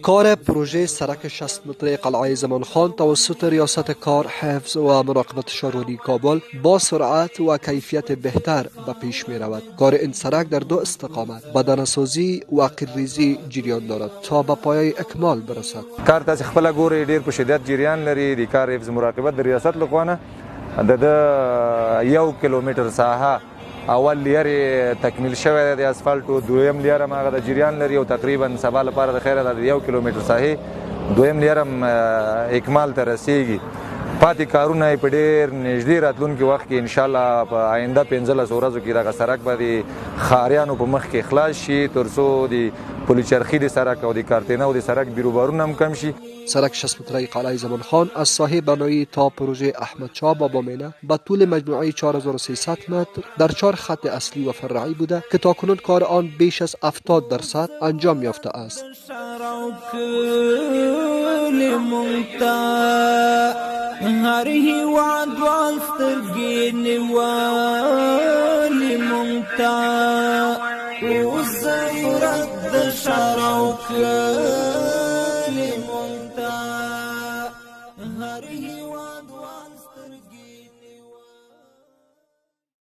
کار پروژه سرک 60 متری قلعه زمان خان توسط ریاست کار، حفظ و مراقبت شهرداری کابل با سرعت و کیفیت بهتر به پیش می رود. کار این سرک در دو استقامت بدنسازی و قیرریزی جریان دارد تا به پایه اکمال برسد. کار تاسو خپل ګورئ ډیر په شدت جریان لري. د کار حفظ مراقبت د ریاست لخوا د 1 کیلومتر ساحه اول لیر تکمیل شوی د اسفالټو، دویم لیر هم هغه د جریان لري او تقریبا سبا لپاره د خیره د 1 کیلومتر ساحې دویم لیر هم اکمال ته رسیږي. پاتې کارونه په ډېر نږدې راتلونکي وخت کې انشاءالله په آینده 15 ورځو کې دغه سرک به د ښاریانو په مخ کې خلاص شي تر څو د پلچرخی د سرک او د کارتینه و د سرک بیروبارونه هم کم شي. سرک 60 متری قلعه زمان خان از ساحه بنایی تا پروژه احمد شاه بابامینه به طول مجموعه 4300 متر در 4 خط اصلی و فرعی بوده که تاکنون کار آن بیش از 70% انجام یافته است. هر هیواد واسترگی نوالی مونتا و زیرت دشاروک لی مونتا هر هیواد